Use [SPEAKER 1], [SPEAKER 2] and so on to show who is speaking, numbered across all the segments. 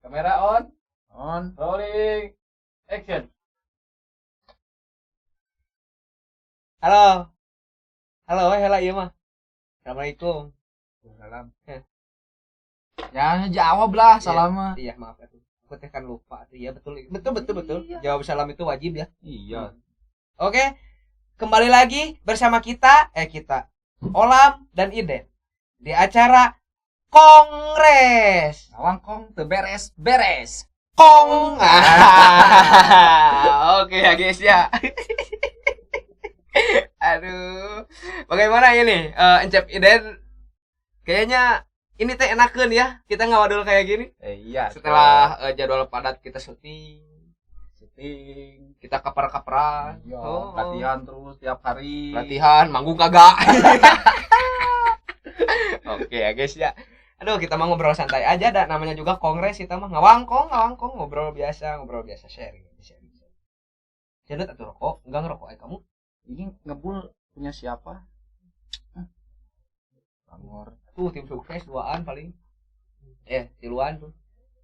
[SPEAKER 1] Kamera on.
[SPEAKER 2] On.
[SPEAKER 1] Rolling. Action.
[SPEAKER 3] Halo. Halo, hela ieu mah. Assalamualaikum.
[SPEAKER 2] Salam.
[SPEAKER 1] Ya jawab lah salamnya.
[SPEAKER 3] Iya, maaf atuh. Aku teh kan lupa tuh. Iya, betul. Betul. Jawab salam itu wajib ya.
[SPEAKER 1] Iya.
[SPEAKER 3] Oke. Kembali lagi bersama kita Olam dan Iden di acara Kongres.
[SPEAKER 1] Ngawangkong teu beres.
[SPEAKER 3] Kong. Oke ya guys ya. Aduh. Bagaimana ini? Encep Iden kayaknya ini teh enakeun ya. Kita ngawadul kayak gini.
[SPEAKER 1] Iya.
[SPEAKER 3] Setelah jadwal padat kita syuting, kita kaper-kaperan.
[SPEAKER 1] Iya, latihan terus tiap hari.
[SPEAKER 3] Latihan, manggung kagak. Oke ya guys ya. Aduh, kita mau ngobrol santai aja dah, namanya juga kongres kita mah ngawangkong, ngobrol biasa sharing. Jadi atuh rokok, enggak ngerokok kamu?
[SPEAKER 1] Ini ngebul punya siapa? Bangor.
[SPEAKER 3] Tuh tim sukses duaan paling. Tiluan tuh.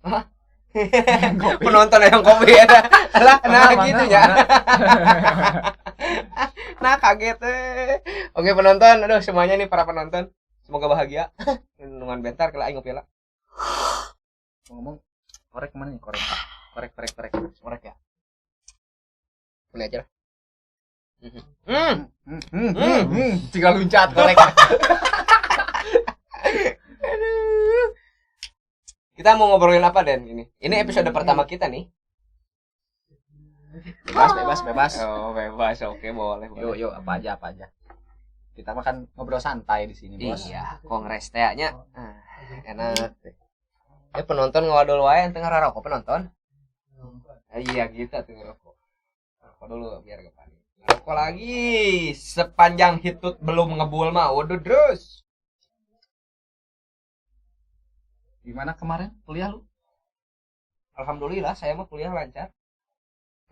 [SPEAKER 3] Hah? Penonton yang kopi ya. Lah, nah gitu ya. Nah kaget Oke penonton, aduh semuanya nih para penonton. Semoga bahagia. Nungan bentar kalau aing ngopi lah.
[SPEAKER 1] Ngomong korek mana nih korek? Korek ya.
[SPEAKER 3] Ini aja lah.
[SPEAKER 1] Tinggal luncat korek.
[SPEAKER 3] Aduh. Kita mau ngobrolin apa Den ini? Ini episode pertama kita nih.
[SPEAKER 1] Bebas.
[SPEAKER 3] Oh, bebas. Oke, boleh.
[SPEAKER 1] Yuk, apa aja. Kita mah kan ngobrol santai di sini, Bos.
[SPEAKER 3] Iya, kongres tehnya. Enak. Penonton ngawadul wae ente ngarokok penonton. Iya, gitu tuh ngerokok. Rokok dulu biar gak panik. Rokok lagi sepanjang hitut belum ngebul mah. Waduh, terus.
[SPEAKER 1] Gimana kemarin kuliah lu?
[SPEAKER 3] Alhamdulillah saya mah kuliah lancar.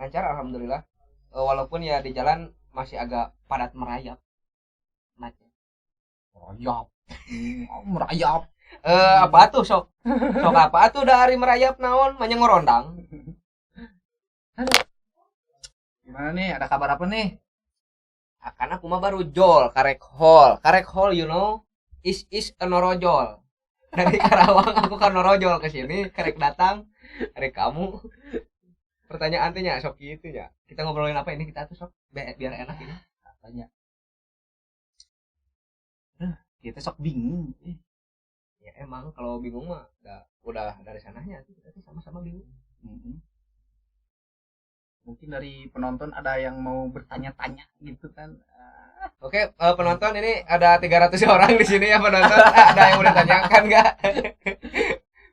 [SPEAKER 3] Alhamdulillah. Walaupun ya di jalan masih agak padat merayap. Macet.
[SPEAKER 1] Merayap.
[SPEAKER 3] Apa tuh sok apa tuh dari merayap naon manya ngorondang.
[SPEAKER 1] Gimana nih? Ada kabar apa nih?
[SPEAKER 3] Karena aku mah baru jol karek hall you know is a norojol. Dari Karawang aku kan norojol ke sini karek datang karek kamu. Pertanyaan tanya sok gitu ya. Kita ngobrolin apa ini kita tuh sok biar enak ini.
[SPEAKER 1] Tanya. Kita sok bingung.
[SPEAKER 3] Ya emang kalau bingung mah udah dari sananya kita tuh sama-sama bingung.
[SPEAKER 1] Mungkin dari penonton ada yang mau bertanya-tanya gitu kan.
[SPEAKER 3] Oke, penonton ini ada 300 orang di sini ya penonton. Ada yang mau ditanyakan enggak?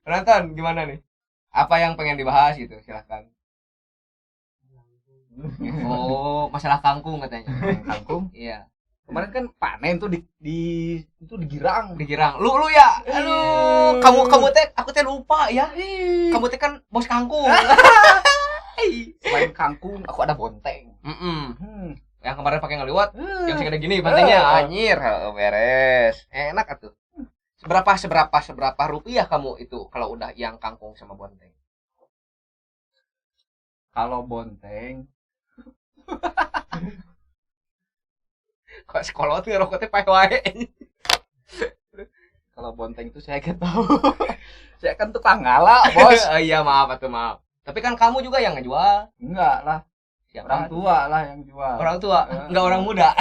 [SPEAKER 3] Penonton gimana nih? Apa yang pengen dibahas gitu? Silakan. Oh, masalah kangkung katanya.
[SPEAKER 1] Kangkung?
[SPEAKER 3] Iya.
[SPEAKER 1] Kemarin kan panen tuh di Girang.
[SPEAKER 3] Di Girang. Lu ya. Aduh, kamu teh aku teh lupa ya. Kamu teh kan bos kangkung.
[SPEAKER 1] Selain kangkung, aku ada bonteng.
[SPEAKER 3] Yang kemarin pakai ngeliwat, yang segede gini bantengnya anjir. Beres. Enak atuh. Seberapa rupiah kamu itu kalau udah yang kangkung sama bonteng?
[SPEAKER 1] Kalau bonteng
[SPEAKER 3] Kok sekolot ngerokok teh pae wae.
[SPEAKER 1] Kalau bonteng itu saya gak tahu. Saya kan tukang ngalah, Bos.
[SPEAKER 3] Iya, maaf. Tapi kan kamu juga yang ngejual.
[SPEAKER 1] Enggak lah.
[SPEAKER 3] Siapa?
[SPEAKER 1] Orang tua lah yang jual.
[SPEAKER 3] Orang tua, enggak orang muda.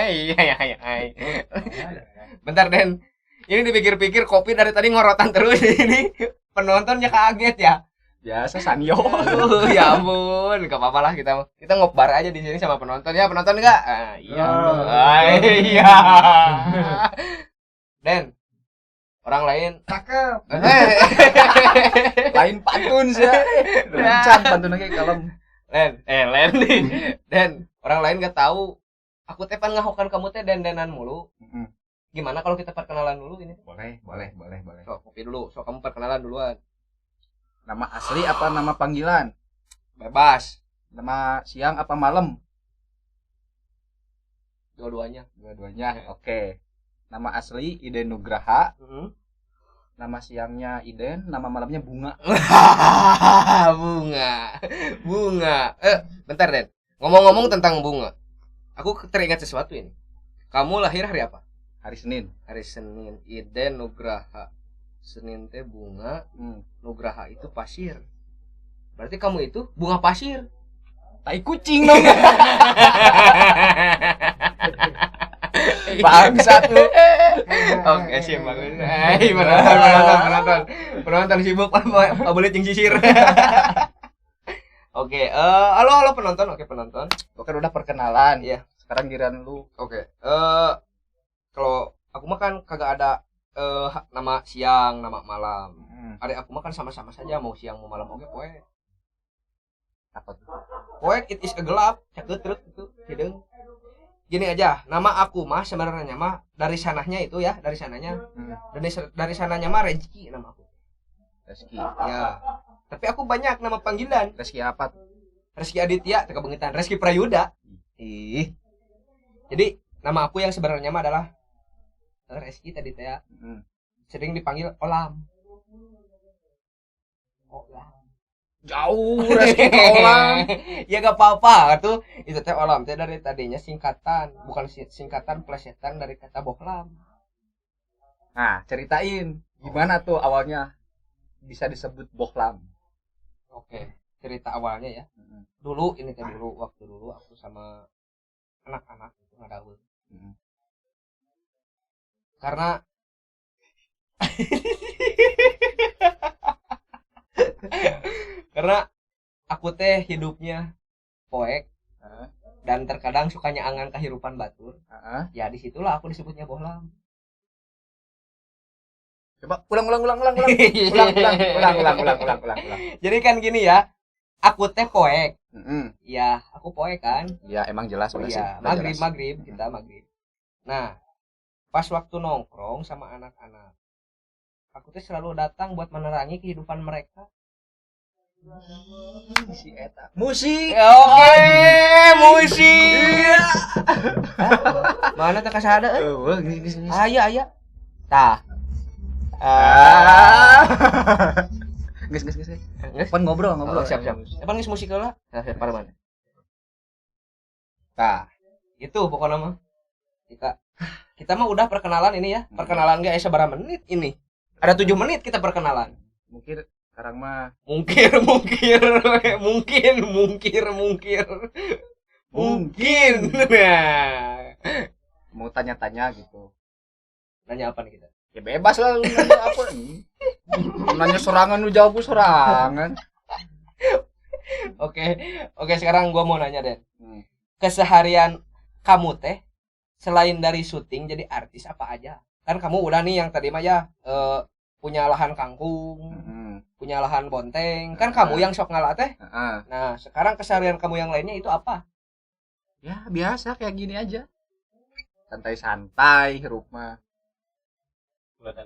[SPEAKER 3] Iya. Bentar, Den. Ini dipikir-pikir kopi dari tadi ngorotan terus ini. Penontonnya kaget ya.
[SPEAKER 1] Biasa Sanyo.
[SPEAKER 3] Ya ampun, enggak apa-apa lah kita ngobar aja di sini sama penonton ya. Penonton enggak? Iya. Iya. Den, orang lain
[SPEAKER 1] cakep. Lain pantun sih. Lancan pantun lagi kalem.
[SPEAKER 3] Len nih. Den, orang lain enggak tahu. Aku teh pan ngahokan kamu teh den-denan mulu. Gimana kalau kita perkenalan dulu ini?
[SPEAKER 1] Boleh.
[SPEAKER 3] Sok kopi dulu. Sok kamu perkenalan duluan.
[SPEAKER 1] Nama asli apa nama panggilan?
[SPEAKER 3] Bebas.
[SPEAKER 1] Nama siang apa malam?
[SPEAKER 3] Dua-duanya.
[SPEAKER 1] Oke. Nama asli Iden Nugraha. Nama siangnya Iden, nama malamnya Bunga.
[SPEAKER 3] Bunga. Bentar, Den. Ngomong-ngomong tentang bunga. Aku teringat sesuatu ini. Kamu lahir hari apa?
[SPEAKER 1] Hari Senin.
[SPEAKER 3] Hari Senin. Iden Nugraha. Senin teh bunga. Nugraha itu pasir. Berarti kamu itu bunga pasir.
[SPEAKER 1] Tai kucing dong. Bangsat lu.
[SPEAKER 3] Oke, sih bagus. Penonton sibuk boleh jeung sisir. Oke, halo penonton. Oke, penonton.
[SPEAKER 1] Gua kan udah perkenalan.
[SPEAKER 3] Iya.
[SPEAKER 1] Sekarang giliran lu.
[SPEAKER 3] Oke. Kalau aku mah kan kagak ada nama siang, nama malam. Adek aku mah kan sama-sama saja mau siang mau malam oke poe.
[SPEAKER 1] Apa tuh?
[SPEAKER 3] Poe it is a gelap, caketrek itu, hideung. Gini aja, nama aku mah sebenarnya mah dari sananya itu ya, dari sananya. Dari sananya mah Rezeki nama aku.
[SPEAKER 1] Reski.
[SPEAKER 3] Ya. Tapi aku banyak nama panggilan.
[SPEAKER 1] Reski apa tuh?
[SPEAKER 3] Reski Aditya, teka bengitan. Reski Prayuda. Ih. Jadi nama aku yang sebenarnya mah adalah Reski tadi teh ya. Sering dipanggil Olam. Olam.
[SPEAKER 1] Jauh Reski ke Olam.
[SPEAKER 3] Ya gak apa-apa tuh. Itu teh Olam teh dari tadinya singkatan, bukan singkatan plesetan dari kata bohlam.
[SPEAKER 1] Nah, ceritain gimana tuh awalnya bisa disebut bohlam.
[SPEAKER 3] Oke, cerita awalnya ya. Dulu ini teh waktu dulu aku sama anak-anak itu ngadaul. Karena karena aku teh hidupnya poek dan terkadang sukanya angan kehirupan batur. Ya disitulah aku disebutnya bohlam.
[SPEAKER 1] Coba ulang.
[SPEAKER 3] Jadi kan gini ya, aku teh poek. Ya, aku poek kan.
[SPEAKER 1] Ya emang jelas udah sih.
[SPEAKER 3] Ya, maghrib kita maghrib. Nah, pas waktu nongkrong sama anak-anak, aku teh selalu datang buat menerangi kehidupan mereka.
[SPEAKER 1] Si eta. Musik.
[SPEAKER 3] Oke, musik. Mana teh kasada euy? Aya. Tah.
[SPEAKER 1] Geus. Pan ngobrol.
[SPEAKER 3] Siap. Emang geus musik heula? Siap para mana? Tah, itu pokoknya mah. Kita mah udah perkenalan ini ya. Perkenalan ge aya sabaraha menit ini? Ada 7 menit kita perkenalan.
[SPEAKER 1] Mungkin sekarang mah
[SPEAKER 3] mungkin nah
[SPEAKER 1] mau tanya-tanya gitu.
[SPEAKER 3] Nanya apa nih kita?
[SPEAKER 1] Ya bebas lah lu nanya apa nih. Nanya sorangan lu jawab sorangan.
[SPEAKER 3] Oke, sekarang gua mau nanya deh. Keseharian kamu teh selain dari syuting jadi artis apa aja? Kan kamu udah nih yang tadi mah ya punya lahan kangkung, punya lahan bonteng, kan kamu yang sok ngalah teh. Nah, sekarang keseharian kamu yang lainnya itu apa?
[SPEAKER 1] Ya biasa kayak gini aja, santai-santai hirup mah. Bulan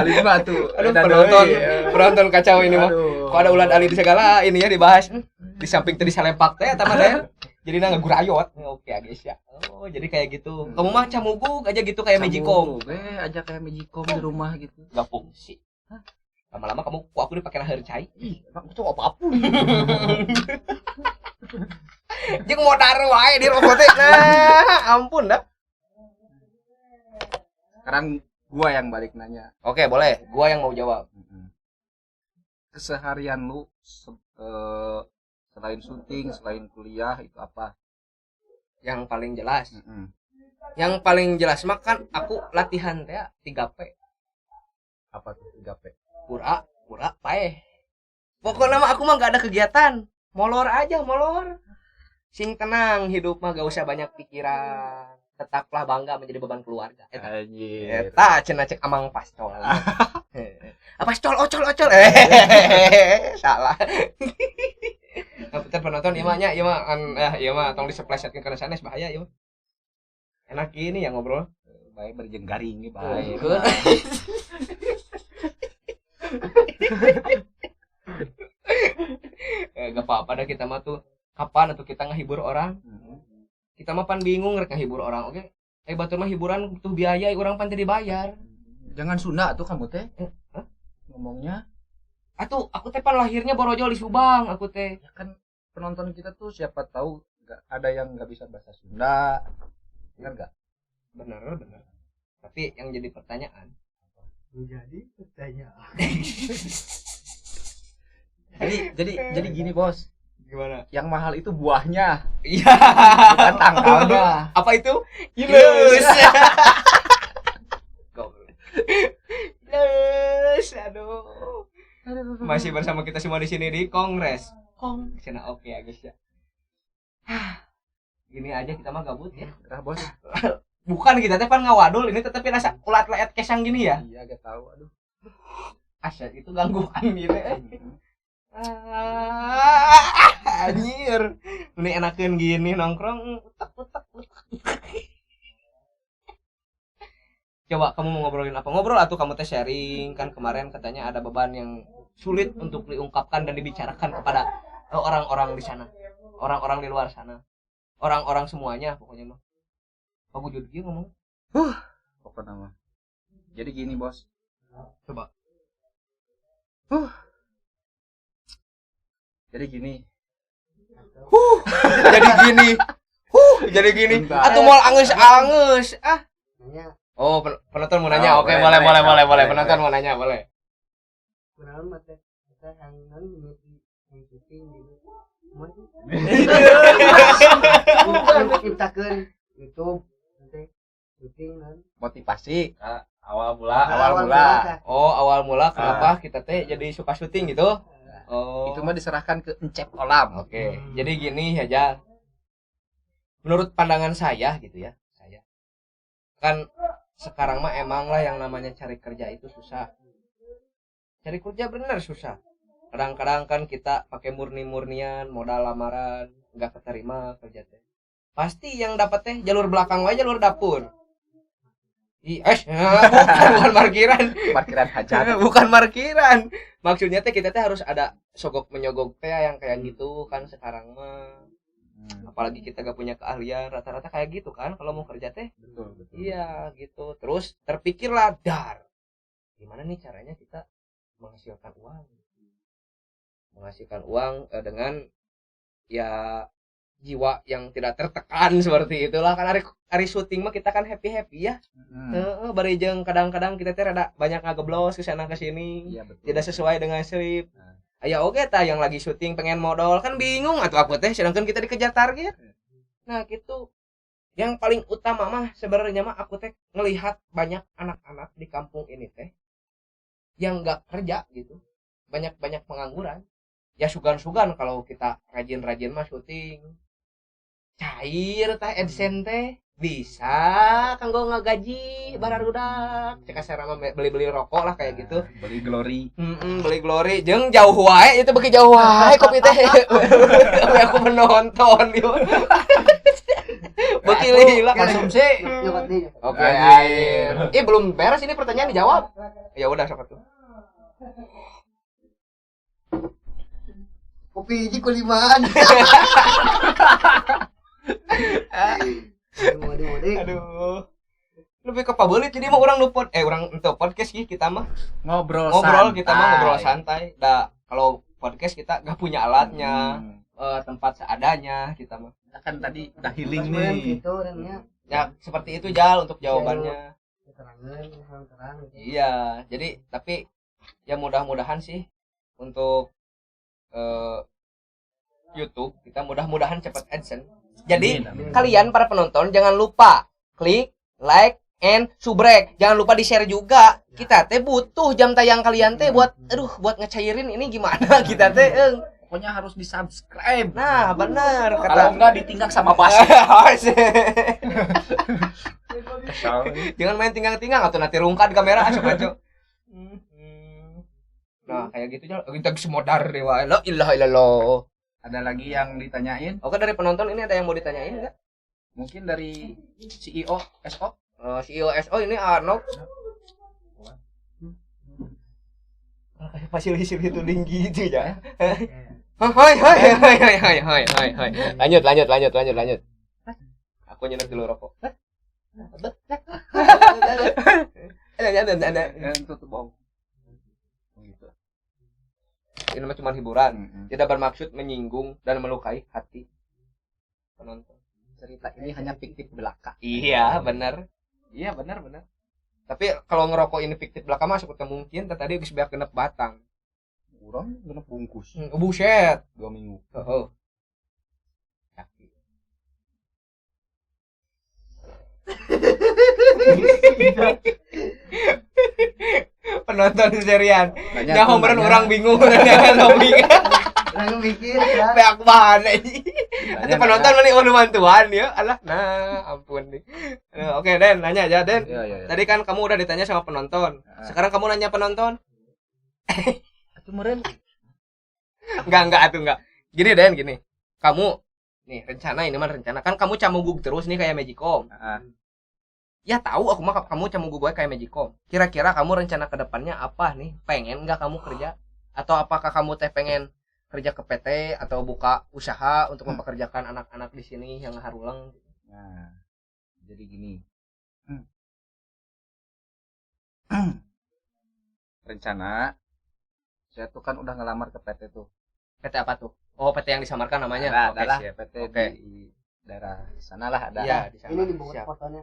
[SPEAKER 1] Alin mah tuh.
[SPEAKER 3] Aduh, penonton kacau ini mah. Kok ada ulan Alin segala ini ya dibahas. Di samping tadi salempak teh eta mah deh. Jadi ngagurayot. Oke guys ya. Oh, jadi kayak gitu. Kamu mah camugug aja gitu kayak Magicom.
[SPEAKER 1] Aja kayak Magicom di rumah gitu.
[SPEAKER 3] Gak fungsi. Lama-lama kamu aku dipakai lahir cai.
[SPEAKER 1] Emang itu apapun.
[SPEAKER 3] Jeung modar wae di robot teh. Nah, ampun dah.
[SPEAKER 1] Sekarang gua yang balik nanya.
[SPEAKER 3] Oke, boleh. Gua yang mau jawab.
[SPEAKER 1] Keseharian lu selain syuting, selain kuliah itu apa?
[SPEAKER 3] Yang paling jelas. Yang paling jelas mah kan aku latihan teh 3P.
[SPEAKER 1] Apa tuh 3P?
[SPEAKER 3] Pura paeh. Pokoknya mah aku mah gak ada kegiatan. Molor aja, molor. Sing tenang, hidup mah gak usah banyak pikiran. Tetaplah bangga menjadi beban keluarga. Eta cenah cek amang pastol. Pastol ocol. Salah. Putar penonton ieu mah tong diseplesetkeun kana sanes bahaya ieu. Enak ini yang ngobrol.
[SPEAKER 1] Bae berjenggaring ge bae.
[SPEAKER 3] Gak apa-apa dah kita mah tuh kapan atau kita ngehibur orang. Kita mah pan bingung rek ngehibur orang, oke? batur mah hiburan butuh biaya, urang pan teh dibayar.
[SPEAKER 1] Jangan Sunda tuh kamu teh.
[SPEAKER 3] Hah?
[SPEAKER 1] Ngomongnya.
[SPEAKER 3] Atuh, aku teh pan lahirnya borojol di Subang, aku teh.
[SPEAKER 1] Ya kan penonton kita tuh siapa tahu ada yang nggak bisa bahasa Sunda. Benar nggak?
[SPEAKER 3] Bener. Tapi yang jadi pertanyaan.
[SPEAKER 1] Jadi gini bos.
[SPEAKER 3] Gimana?
[SPEAKER 1] Yang mahal itu buahnya,
[SPEAKER 3] Iya.
[SPEAKER 1] bukan tangkalnya.
[SPEAKER 3] Apa itu? Ilus. Ilus. Aduh. Masih bersama kita semua di sini di Kongres. Cina oke ya guys ya. Gini aja kita mah gabut ya.
[SPEAKER 1] Gerah bos.
[SPEAKER 3] Bukan kita teh pan ngawadul ini tetapi rasa ulat-ulat kesang gini ya.
[SPEAKER 1] Iya gak tahu aduh.
[SPEAKER 3] Asyik itu gangguan gitu. Anjir. Ini enakeun gini nongkrong utak. Coba kamu mau ngobrolin apa? Ngobrol atau kamu teh sharing kan kemarin katanya ada beban yang sulit untuk diungkapkan dan dibicarakan kepada orang-orang di sana. Orang-orang di luar sana. Orang-orang semuanya pokoknya mah. Aku jadi dia ngomong.
[SPEAKER 1] Pokoknya mah. Jadi gini bos.
[SPEAKER 3] Coba.
[SPEAKER 1] Jadi gini.
[SPEAKER 3] Jadi gini.
[SPEAKER 1] Bentar.
[SPEAKER 3] Atuh moal angeus-angeus. Oh, penonton mau nanya.
[SPEAKER 1] Oh,
[SPEAKER 3] Oke,
[SPEAKER 1] boleh.
[SPEAKER 3] boleh. Penonton mau nanya, boleh.
[SPEAKER 2] Kenalan mah teh kita hangan mimpi syuting gitu. Ciptakeun YouTube teh syuting kan.
[SPEAKER 1] Motivasi.
[SPEAKER 4] Awal mula
[SPEAKER 3] Oh, awal mula kenapa kita teh jadi suka syuting gitu? Oh.
[SPEAKER 1] Itu mah diserahkan ke Encep Kolam.
[SPEAKER 3] Oke. Jadi gini aja. Menurut pandangan saya gitu ya, saya. Kan sekarang mah emang lah yang namanya cari kerja itu susah. Cari kerja bener susah. Kadang-kadang kan kita pakai murni-murnian, modal lamaran, nggak keterima kerja teh. Pasti yang dapat teh jalur belakang wae, jalur dapur. Bukan parkiran.
[SPEAKER 1] Parkiran hajat.
[SPEAKER 3] Bukan parkiran. Maksudnya teh kita teh harus ada sogok menyogok teh yang kayak gitu kan sekarang mah. Apalagi kita gak punya keahlian, rata-rata kayak gitu kan kalau mau kerja teh.
[SPEAKER 1] Betul.
[SPEAKER 3] Iya gitu. Terus terpikirlah gimana nih caranya kita menghasilkan uang dengan ya jiwa yang tidak tertekan seperti itulah kan hari syuting mah kita kan happy ya. Bari jeung kadang-kadang kita teh rada banyak ngageblos ke sana ke sini.
[SPEAKER 1] Iya, betul.
[SPEAKER 3] Tidak sesuai dengan skrip. Aya oge tah yang lagi syuting pengen modal kan bingung atuh aku teh sedangkan kita dikejar target. Nah, gitu. Yang paling utama mah sebenarnya mah aku teh ngelihat banyak anak-anak di kampung ini teh yang enggak kerja gitu. Banyak pengangguran. Ya sugan-sugan kalau kita rajin-rajin mah syuting. Cair teh AdSense teh bisa kanggo ngagaji bararudak cek asara mah beli-beli rokok lah kayak gitu.
[SPEAKER 1] Beli glory.
[SPEAKER 3] Beli glory jeung jauh wae itu beuki jauh wae kopi teh. Aku menonton yo. Beuki lila konsumsi. Oke, air. Belum beres ini pertanyaan dijawab. Ya udah sok tuh.
[SPEAKER 2] Kopi hiji ku 5an.
[SPEAKER 3] Aduh. Lebih ke pabelit jadi mah urang nupot urang ente podcast sih kita mah
[SPEAKER 1] Ngobrol
[SPEAKER 3] kita mah ngobrol santai. Da kalau podcast kita enggak punya alatnya, tempat seadanya kita mah.
[SPEAKER 1] Kita kan tadi udah healing nih.
[SPEAKER 2] Gitu orangnya.
[SPEAKER 3] Ya seperti itu Jal untuk jawabannya.
[SPEAKER 2] Terang.
[SPEAKER 3] Iya, jadi tapi ya mudah-mudahan sih untuk YouTube kita mudah-mudahan cepat AdSense. Jadi
[SPEAKER 1] Amin.
[SPEAKER 3] kalian para penonton jangan lupa klik, like, and subrek. Jangan lupa di-share juga. Kita teh butuh jam tayang kalian teh buat ngecairin ini gimana kita teh.
[SPEAKER 1] Pokoknya harus di-subscribe.
[SPEAKER 3] Nah, benar
[SPEAKER 1] Kalau enggak ditinggal sama bas.
[SPEAKER 3] Jangan main tinggang-tinggang atau nanti rungkan kamera aco-aco. Nah, kayak gitu aja. Kita semodar deh wae. La ilaha illallah.
[SPEAKER 1] Ada lagi yang ditanyain?
[SPEAKER 3] Oke, dari penonton ini ada yang mau ditanyain enggak?
[SPEAKER 1] Mungkin dari CEO SO?
[SPEAKER 3] CEO SO ini Arnold. Kayak fasilitator itu tinggi gitu ya. Hai. Lanjut. Aku nyenek dulu rokok.
[SPEAKER 1] Itu tuh bohong. Gitu.
[SPEAKER 3] Ini mah cuma hiburan, tidak bermaksud menyinggung dan melukai hati penonton.
[SPEAKER 1] Cerita ini hanya fiktif belaka.
[SPEAKER 3] Iya, benar. Iya, benar. Tapi kalau ngerokok ini fiktif belaka masuk ke mungkin tadi geus beak genep batang.
[SPEAKER 1] Urang genep bungkus.
[SPEAKER 3] Buset.
[SPEAKER 1] 2 minggu.
[SPEAKER 3] Heeh. Sakit. Penonton serian. Ya homeran orang bingung dengan topik.
[SPEAKER 2] Orang mikir ya.
[SPEAKER 3] Beak mana ini? Itu penonton meni anu bantuan ya. Alah, nah ampun nih. Oke, Den, nanya aja, Den.
[SPEAKER 1] Iya.
[SPEAKER 3] Tadi kan kamu udah ditanya sama penonton. Sekarang kamu nanya penonton.
[SPEAKER 1] Atuh meureun.
[SPEAKER 3] Enggak. Gini, Den, gini. Kamu nih rencana ini mah rencana kan kamu camugug terus nih kayak Magicom. Ya tahu aku mah kamu camugug gue kayak Magicom. Kira-kira kamu rencana ke depannya apa nih? Pengen enggak kamu kerja? Atau apakah kamu teh pengen kerja ke PT atau buka usaha untuk mempekerjakan anak-anak di sini yang haruleng?
[SPEAKER 1] Nah, jadi gini. Rencana saya tuh kan udah ngelamar ke PT tuh.
[SPEAKER 3] PT apa tuh? Oh, PT yang disamarkan namanya.
[SPEAKER 1] Oke,
[SPEAKER 3] Adalah
[SPEAKER 1] siap. PT
[SPEAKER 3] Oke.
[SPEAKER 1] di daerah sana lah ada.
[SPEAKER 3] Iya, di sana.
[SPEAKER 2] Ini dibuat
[SPEAKER 3] Siap.
[SPEAKER 2] fotonya.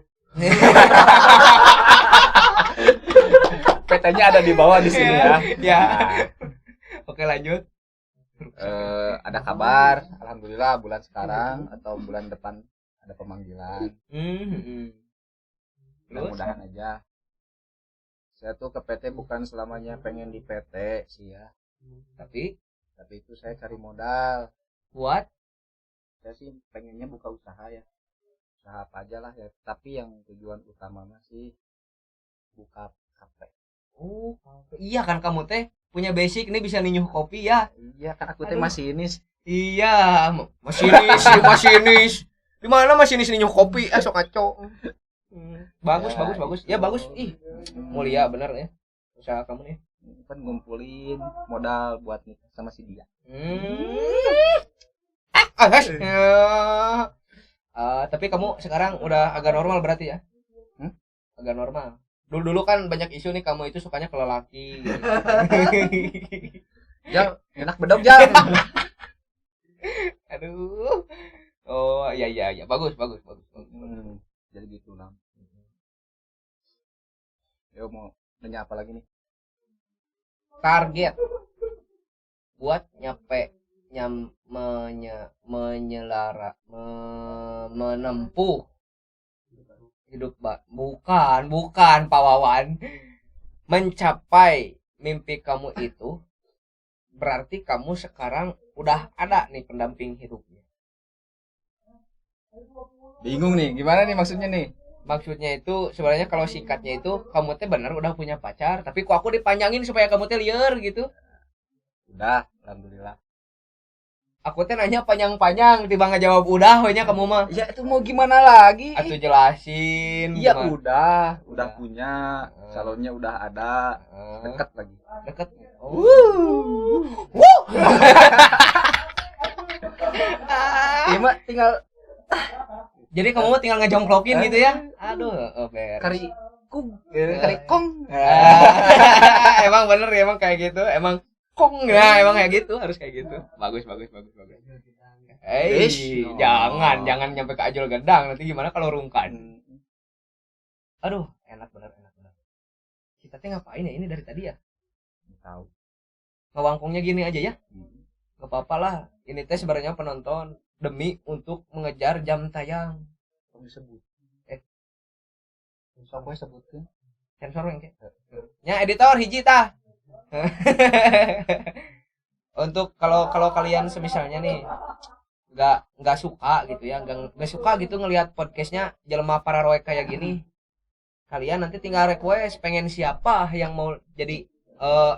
[SPEAKER 1] PT-nya ada di bawah di sini ya.
[SPEAKER 3] Ya.
[SPEAKER 1] Nah,
[SPEAKER 3] Oke, lanjut.
[SPEAKER 1] ada kabar, alhamdulillah bulan sekarang atau bulan depan ada pemanggilan.
[SPEAKER 3] Terus?
[SPEAKER 1] Mudah-mudahan aja. Saya tuh ke PT bukan selamanya pengen di PT sih ya.
[SPEAKER 3] Tapi
[SPEAKER 1] Tapi itu saya cari modal.
[SPEAKER 3] buat
[SPEAKER 1] Saya sih pengennya buka usaha ya. Usaha apa aja lah ya. Tapi yang tujuan utama masih buka kafe.
[SPEAKER 3] oh, iya kan kamu teh punya basic nih bisa ninyuh kopi ya.
[SPEAKER 1] Iya kan aku teh
[SPEAKER 3] Aduh.
[SPEAKER 1] masinis.
[SPEAKER 3] Iya, masinis. Di mana masinis ninyuh kopi? Sok kaco. Bagus. Ya bagus. Ih, mulia bener ya. Usaha kamu nih.
[SPEAKER 1] Kan ngumpulin modal buat nikah sama si dia.
[SPEAKER 3] Tapi kamu sekarang udah agak normal berarti ya? Agak normal. Dulu kan banyak isu nih kamu itu sukanya ke lelaki.
[SPEAKER 1] Jang, enak bedog Jang.
[SPEAKER 3] Aduh. Oh, iya. Bagus.
[SPEAKER 1] Jadi gitu lah. Yo mau nanya apa lagi nih?
[SPEAKER 3] Target buat menempuh hidup bukan Pak Wawan, mencapai mimpi kamu itu berarti kamu sekarang udah ada nih pendamping hidupnya.
[SPEAKER 1] Bingung nih, gimana nih maksudnya nih?
[SPEAKER 3] Maksudnya itu sebenarnya kalau singkatnya itu kamu teh benar udah punya pacar, tapi kok aku dipanjangin supaya kamu teh liar gitu.
[SPEAKER 1] Udah, alhamdulillah.
[SPEAKER 3] Aku teh nanya panjang-panjang, tiba ngejawab udah, wanya kamu mah.
[SPEAKER 1] Ya itu mau gimana lagi?
[SPEAKER 3] Atuh jelasin.
[SPEAKER 1] Iya
[SPEAKER 3] gimana.
[SPEAKER 1] udah punya, calonnya udah ada, deket lagi.
[SPEAKER 3] Deket.
[SPEAKER 1] Iya mah tinggal
[SPEAKER 3] Jadi kamu mah tinggal ngejongklokin gitu ya? Aduh, beres.
[SPEAKER 1] kari kong.
[SPEAKER 3] Emang bener ya, emang kayak gitu, emang kong ya, emang kayak gitu, harus kayak gitu. Bagus. Jangan nyampe ke ajol gedang, nanti gimana kalau rungkan? Aduh, enak bener. Kita teh ngapain ya ini dari tadi ya?
[SPEAKER 1] Tahu.
[SPEAKER 3] Ngewangkungnya gini aja ya? Gak apa-apa lah, ini teh sebenarnya penonton demi untuk mengejar jam tayang.
[SPEAKER 1] Kamu disebut.
[SPEAKER 3] Sok we sebutkeun. Sensor yang kayak. Nya editor hiji tah. Untuk kalau kalian semisalnya nih nggak suka gitu ya, nggak suka gitu ngelihat podcastnya jelema pararoek kayak gini, kalian nanti tinggal request pengen siapa yang mau jadi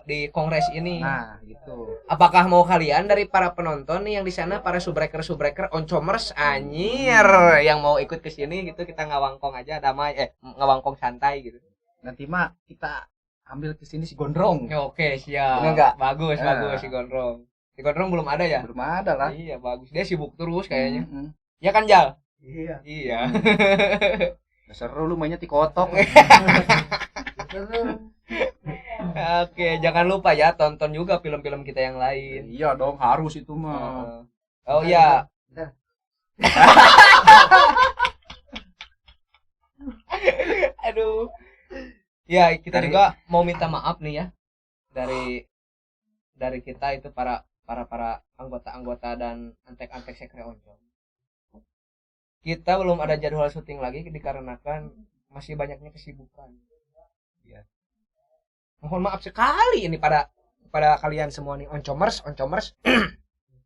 [SPEAKER 3] di kongres ini.
[SPEAKER 1] Nah, gitu.
[SPEAKER 3] Apakah mau kalian dari para penonton nih yang di sana, para subbreaker oncomers anyir yang mau ikut ke sini gitu, kita ngawangkong aja damai ngawangkong santai gitu.
[SPEAKER 1] Nanti mah kita ambil ke sini si Gondrong.
[SPEAKER 3] Oke, siap.
[SPEAKER 1] Bener nggak?
[SPEAKER 3] Bagus si Gondrong. Si Gondrong belum ada ya?
[SPEAKER 1] Belum ada lah.
[SPEAKER 3] Iya, bagus. Dia sibuk terus kayaknya.
[SPEAKER 1] Mm-mm.
[SPEAKER 3] Ya kan, Jal?
[SPEAKER 2] Iya.
[SPEAKER 3] Iya.
[SPEAKER 1] Seru lu mainnya tikotok.
[SPEAKER 3] Oke, jangan lupa ya tonton juga film-film kita yang lain.
[SPEAKER 1] Iya dong, harus itu mah.
[SPEAKER 3] Oh iya. Aduh. Ya, kita juga mau minta maaf nih ya dari kita itu para anggota-anggota dan antek-antek sekre oncom. Kita belum ada jadwal syuting lagi dikarenakan masih banyaknya kesibukan. Ya. Mohon maaf sekali ini pada kalian semua nih oncomers.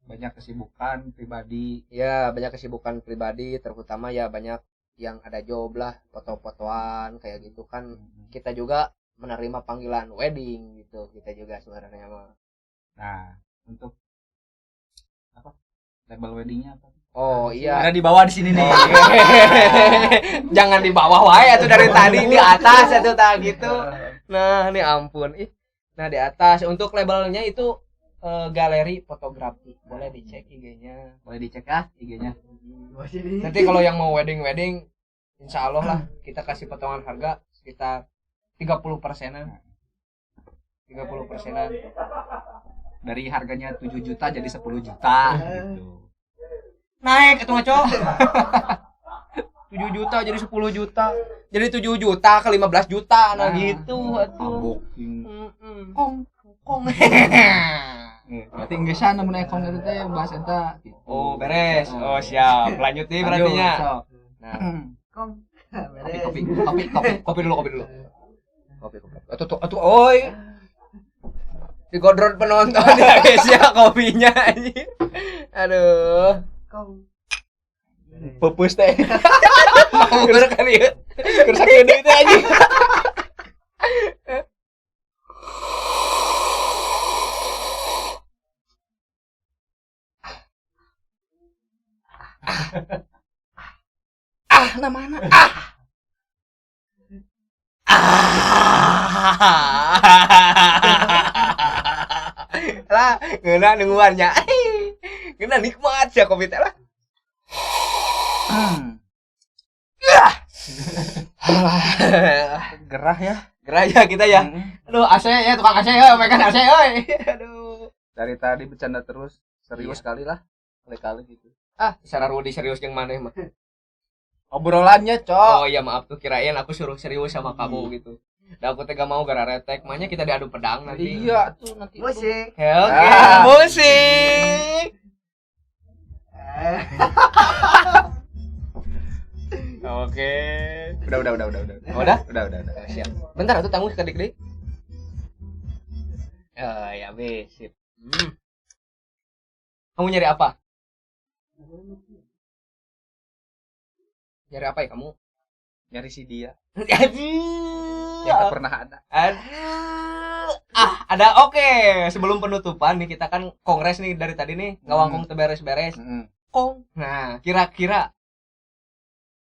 [SPEAKER 1] Banyak kesibukan pribadi.
[SPEAKER 3] Ya, banyak kesibukan pribadi, terutama ya banyak yang ada job lah, foto-fotoan kayak gitu kan. Kita juga menerima panggilan wedding gitu. Kita juga sebenarnya mah.
[SPEAKER 1] Nah, untuk apa? Label weddingnya apa?
[SPEAKER 3] Oh iya.
[SPEAKER 1] Ada di bawah di sini nih.
[SPEAKER 3] Jangan di bawah wae atuh dari tadi di atas atuh tah gitu. Nah, ini ampun. Nah, di atas untuk labelnya itu galeri fotografi. Boleh dicek IG-nya.
[SPEAKER 1] Boleh dicek ya IG-nya.
[SPEAKER 3] Nanti kalau yang mau wedding insya Allah lah kita kasih potongan harga sekitar 30%-an. 30%-an.
[SPEAKER 1] Dari harganya 7 juta jadi 10 juta gitu.
[SPEAKER 3] Naik itu ngaco. 7 juta jadi 10 juta. Jadi 7 juta ke 15 juta nah gitu atuh. Kong.
[SPEAKER 1] Berarti geusana mun ekong eta teh bahas eta.
[SPEAKER 3] Oh, beres. Oh, siap. Lanjut nih berarti nya. Nah,
[SPEAKER 2] Kong.
[SPEAKER 3] kopi dulu. Kopi. Atuh, oi. Digodrot penonton ya guys ya kopinya anjing. Aduh.
[SPEAKER 2] Kong.
[SPEAKER 3] Pupus teh. Ukur kali ya. Ukur sakit itu anjing. Mana? Lah, ngeuna nungguan nya. Ngeuna nikmat ya kopi teh lah.
[SPEAKER 1] Gerah ya.
[SPEAKER 3] Gerah ya kita ya. Aduh, AC ya, tukang AC ya, megang AC euy. Aduh.
[SPEAKER 1] Dari tadi bercanda terus, serius sekali lah. Kali-kali gitu.
[SPEAKER 3] Secara Rudi serius yang mana mah?
[SPEAKER 1] Obrolannya, Cok.
[SPEAKER 3] Oh iya, maaf tuh kirain aku suruh serius sama kamu gitu. Dan aku tega mau gara retek, makanya kita diadu pedang nanti.
[SPEAKER 1] Iya, tuh nanti
[SPEAKER 2] Musik.
[SPEAKER 3] Oke, musik. Oke.
[SPEAKER 1] Udah.
[SPEAKER 3] Udah?
[SPEAKER 1] Udah.
[SPEAKER 3] Siap. Bentar atuh tangguh sekedik-dik. Ya wes, sip. Kamu nyari apa? Nyari apa ya kamu?
[SPEAKER 1] nyari si dia
[SPEAKER 3] Aduh.
[SPEAKER 1] yang tak pernah ada.
[SPEAKER 3] Aduh. Ada oke. Sebelum penutupan nih kita kan kongres nih dari tadi nih ngawangkung beres-beres. Kong. Nah, kira-kira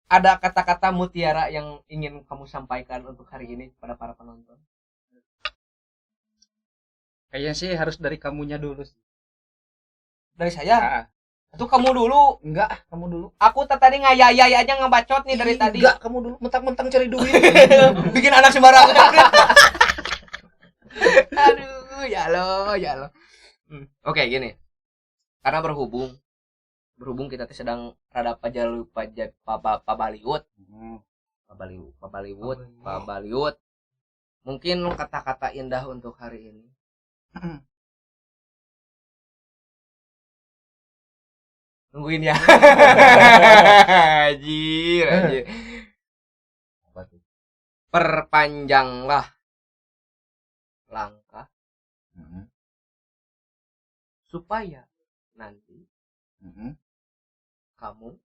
[SPEAKER 3] ada kata-kata mutiara yang ingin kamu sampaikan untuk hari ini kepada para penonton?
[SPEAKER 1] Kayaknya sih harus dari kamunya dulu sih.
[SPEAKER 3] Dari saya?
[SPEAKER 1] Nah,
[SPEAKER 3] Itu kamu dulu.
[SPEAKER 1] enggak, kamu dulu.
[SPEAKER 3] Aku tadi ngayayay aja ngebacot nih dari tadi.
[SPEAKER 1] Enggak, kamu dulu. Mentang-mentang cari duit.
[SPEAKER 3] Bikin anak sembarangan. Aduh, ya lo. Oke, gini. Karena berhubung kita tuh sedang rada pabaliut. Mungkin kata-kata indah untuk hari ini. Nungguin ya. Anjir.
[SPEAKER 1] Apa tuh?
[SPEAKER 3] Perpanjanglah langkah supaya nanti kamu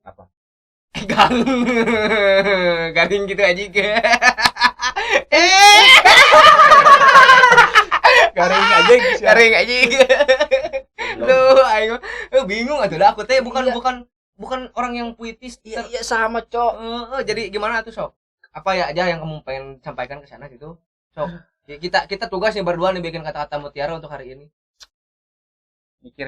[SPEAKER 1] Apa?
[SPEAKER 3] garing gitu aja ke. Garing aja. Duh, ayo bingung atuh dah aku teh bukan orang yang puitis.
[SPEAKER 1] Iya sama, Cok.
[SPEAKER 3] Jadi gimana tuh, Sok? Apa ya aja yang kamu pengen sampaikan ke sana gitu? Sok. Kita tugas nih berdua nih bikin kata-kata mutiara untuk hari ini.
[SPEAKER 1] Mikir.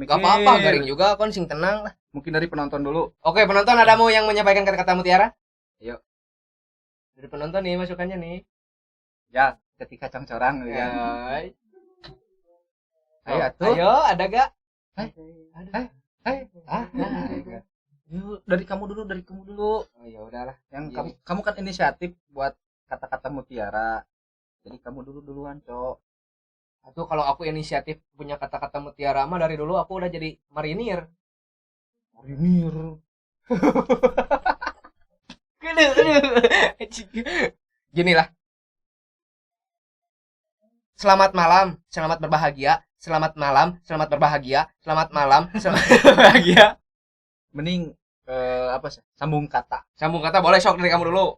[SPEAKER 3] Gak apa-apa, garing juga kon sing tenang lah.
[SPEAKER 1] Mungkin dari penonton dulu.
[SPEAKER 3] Oke, penonton ada mau yang menyampaikan kata-kata mutiara?
[SPEAKER 1] Ayo.
[SPEAKER 3] Dari penonton nih masukannya nih.
[SPEAKER 1] Ya, ketika congcorang
[SPEAKER 3] Ya.
[SPEAKER 1] Ayo atuh.
[SPEAKER 3] Ayo, ada gak?
[SPEAKER 1] Yuk, dari kamu dulu.
[SPEAKER 3] Oh ya udahlah.
[SPEAKER 1] Yang kamu kan inisiatif buat kata-kata mutiara. Jadi kamu duluan, Cok.
[SPEAKER 3] Atau kalau aku inisiatif punya kata-kata mutiara mah dari dulu aku udah jadi marinir. Gini lah. Selamat malam, selamat berbahagia. Selamat malam, selamat berbahagia. Selamat malam, selamat berbahagia.
[SPEAKER 1] Mending apa sih? Sambung kata.
[SPEAKER 3] Sambung kata boleh, sok dari kamu dulu.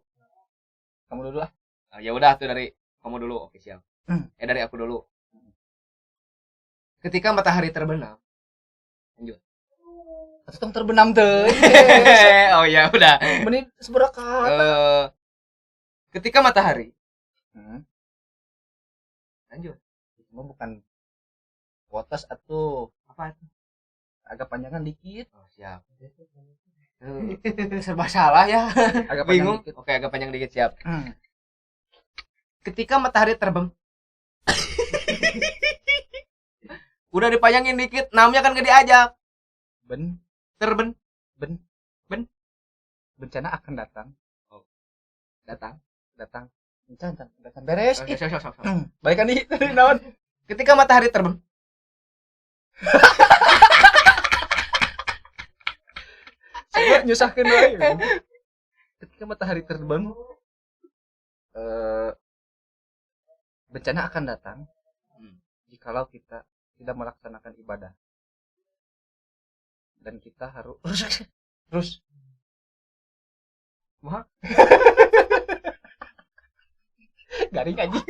[SPEAKER 1] Kamu dulu lah.
[SPEAKER 3] Ya udah tuh dari kamu dulu. Oke, siap. Dari aku dulu. Ketika matahari terbenam. Lanjut.
[SPEAKER 1] Atau terbenam tuh.
[SPEAKER 3] Oh ya udah.
[SPEAKER 1] Mending seberapa kata.
[SPEAKER 3] Ketika matahari. Lanjut.
[SPEAKER 1] Itu bukan potos atau
[SPEAKER 3] apa itu?
[SPEAKER 1] Agak panjangan dikit.
[SPEAKER 3] Oh, siap. Serba salah ya.
[SPEAKER 1] Agak
[SPEAKER 3] bingung.
[SPEAKER 1] Dikit.
[SPEAKER 3] Oke, agak panjang dikit, siap. Ketika matahari terbem. Udah dipanjangin dikit, namanya kan gak diajak. Terben.
[SPEAKER 1] Bencana akan datang.
[SPEAKER 3] Oh. Datang.
[SPEAKER 1] Bencana datang beres.
[SPEAKER 3] Oke, sok.
[SPEAKER 1] Balikan nih naon.
[SPEAKER 3] Ketika matahari terbem.
[SPEAKER 1] Coba nyusahkeun wae. Ketika matahari terbang, bencana akan datang jikalau kita tidak melaksanakan ibadah. Dan kita harus terus Wah. Garing aja.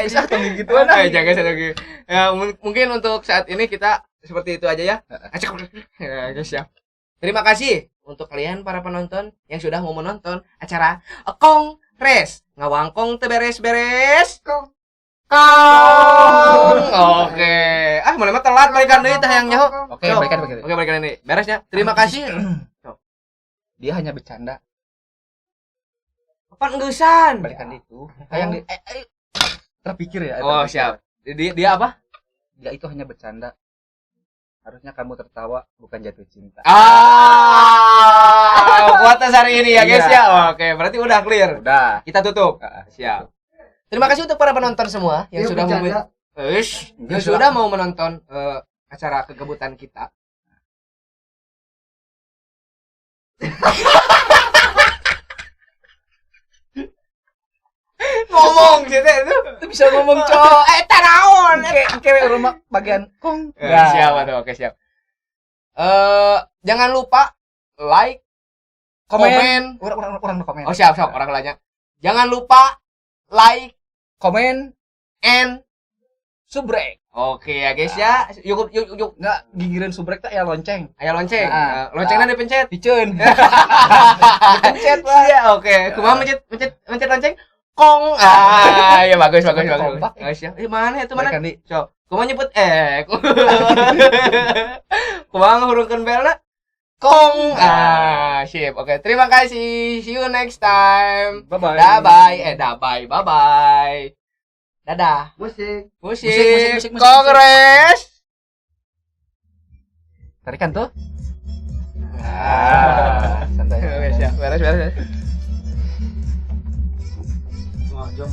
[SPEAKER 3] Bisa gituan aja jangan lagi. Ya mungkin untuk saat ini kita seperti itu aja ya. Ya guys ya. Terima kasih untuk kalian para penonton yang sudah mau menonton acara Kongres ngawangkong teu beres-beres. Kong. Oke. Mulai mah telat balikan deui tah yang nyaho.
[SPEAKER 1] Oke, balikan.
[SPEAKER 3] Oke, balikan ini. Beres ya. Terima kasih.
[SPEAKER 1] Dia hanya bercanda.
[SPEAKER 3] Apaan engeusan?
[SPEAKER 1] Balikan itu. Yang terpikir ya.
[SPEAKER 3] Oh, siap. Dia apa?
[SPEAKER 1] Dia itu hanya bercanda. Harusnya kamu tertawa, bukan jatuh cinta.
[SPEAKER 3] Buat hari ini ya guys ya. Oke, berarti udah clear.
[SPEAKER 1] Udah.
[SPEAKER 3] Kita tutup. Siap. Terima kasih untuk para penonton semua yang sudah mau menonton acara kegebutan kita. Ngomong sih itu bisa ngomong cowok tanaon
[SPEAKER 1] kayak rumah bagian kong.
[SPEAKER 3] Siap tuh. Oke, siap. Jangan lupa like, komen.
[SPEAKER 1] Orang komen.
[SPEAKER 3] Oh, siap orang lainnya. Jangan lupa like, komen, and subrek. Oke ya guys ya. Yuk.
[SPEAKER 1] Enggak gigireun subrek teh aya lonceng.
[SPEAKER 3] Loncengnya dipencet.
[SPEAKER 1] Diceun.
[SPEAKER 3] Dipencet lah. Iya, oke. Kumaha mencet lonceng? Kong. Ya bagus. Guys ya. Mana itu mana? Cok. Kumaha nyebut kumaha ngahurungkeun belna? Kong. Sip. Oke, terima kasih. See you next time.
[SPEAKER 1] Bye-bye.
[SPEAKER 3] Bye-bye. Dadah.
[SPEAKER 2] Musik.
[SPEAKER 3] Kongres.
[SPEAKER 1] Tarikan tuh.
[SPEAKER 3] Santai. Beres.
[SPEAKER 2] Wah, jom.